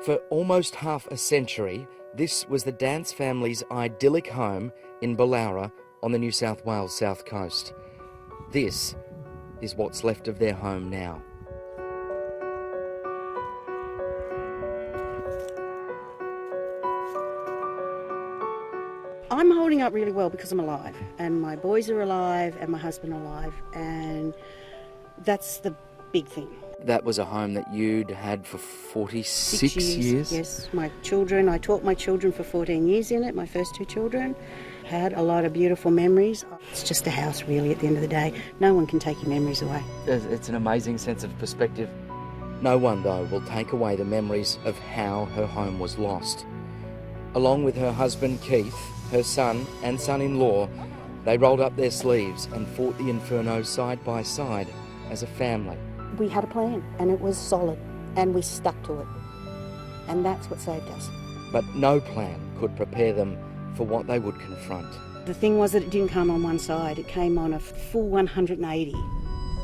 For almost half a century, this was the Dance family's idyllic home in Ballowra on the New South Wales south coast. This is what's left of their home now. I'm holding up really well because I'm alive, and my boys are alive, and my husband alive, and that's the big thing. That was a home that you'd had for 46 years? Yes, my children, I taught my children for 14 years in it, my first two children. Had a lot of beautiful memories. It's just a house really at the end of the day. No one can take your memories away. It's an amazing sense of perspective. No one, though, will take away the memories of how her home was lost. Along with her husband Keith, her son and son-in-law, they rolled up their sleeves and fought the inferno side by side as a family. We had a plan, and it was solid, and we stuck to it. And that's what saved us. But no plan could prepare them for what they would confront. The thing was that it didn't come on one side, it came on a full 180.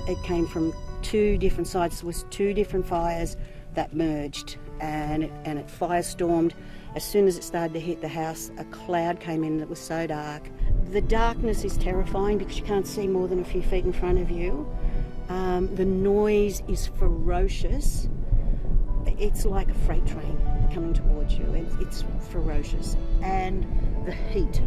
It came from two different sides. There was two different fires that merged, and it firestormed. As soon as it started to hit the house, a cloud came in that was so dark. The darkness is terrifying because you can't see more than a few feet in front of you. The noise is ferocious. It's like a freight train coming towards you. It's ferocious. And the heat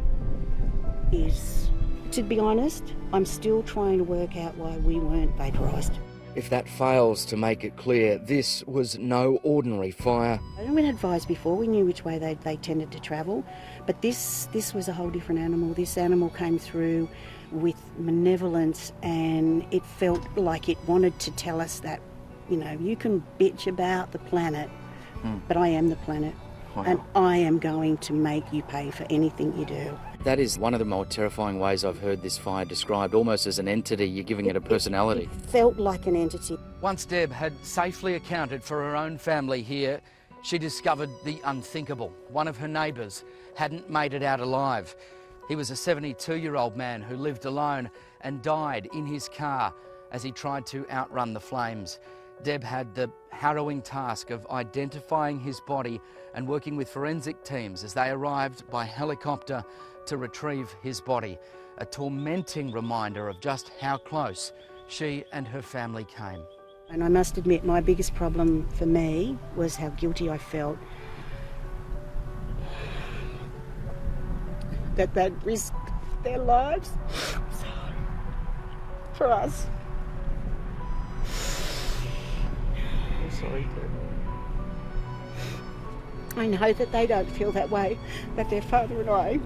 is, to be honest, I'm still trying to work out why we weren't vaporised. If that fails to make it clear, this was no ordinary fire. I had been advised before, we knew which way they tended to travel, but this was a whole different animal. This animal came through with malevolence, and it felt like it wanted to tell us that, you know, you can bitch about the planet, but I am the planet. Wow. And I am going to make you pay for anything you do. That is one of the more terrifying ways I've heard this fire described, almost as an entity. You're giving it a personality. It felt like an entity. Once Deb had safely accounted for her own family here, she discovered the unthinkable. One of her neighbours hadn't made it out alive. He was a 72-year-old man who lived alone and died in his car as he tried to outrun the flames. Deb had the harrowing task of identifying his body and working with forensic teams as they arrived by helicopter to retrieve his body. A tormenting reminder of just how close she and her family came. And I must admit, my biggest problem for me was how guilty I felt that they'd risked their lives for us. I'm sorry, Deb. I know that they don't feel that way, that their father and I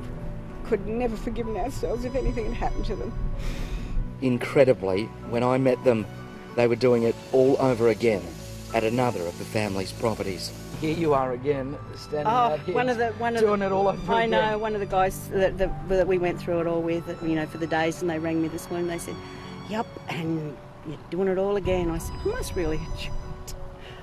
could never forgive ourselves if anything had happened to them. Incredibly, when I met them, they were doing it all over again at another of the family's properties. Here you are again, standing out here, doing it all over again. I know, one of the guys that we went through it all with, you know, for the days, and they rang me this morning, they said, "Yep, and you're doing it all again." I said, "I must really."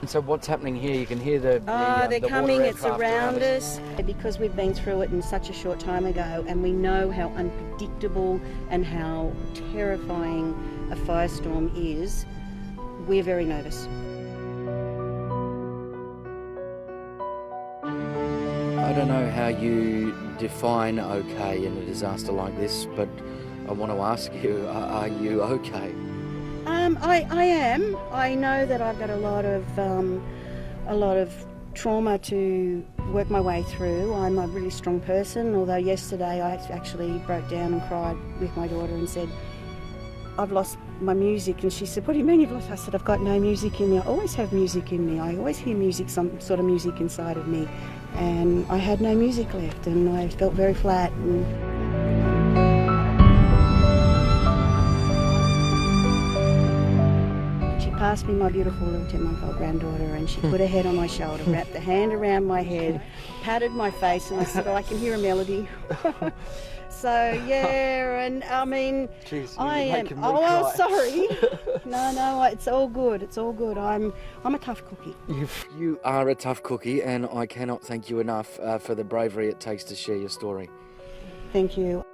And so what's happening here? You can hear they're coming, it's around us. Because we've been through it in such a short time ago, and we know how unpredictable and how terrifying a firestorm is, we're very nervous. I don't know how you define okay in a disaster like this, but I want to ask you, are you okay? I am. I know that I've got a lot of trauma to work my way through. I'm a really strong person, although yesterday I actually broke down and cried with my daughter and said, "I've lost my music." And she said, "What do you mean you've lost?" I said, "I've got no music in me. I always have music in me. I always hear music, some sort of music inside of me." And I had no music left, and I felt very flat. She passed me my beautiful little 10-month-old granddaughter, and she put her head on my shoulder, wrapped a hand around my head, patted my face, and I said, "Oh, I can hear a melody." So yeah, and I mean, jeez, I am. Oh well, sorry. No, it's all good. It's all good. I'm a tough cookie. You are a tough cookie, and I cannot thank you enough for the bravery it takes to share your story. Thank you.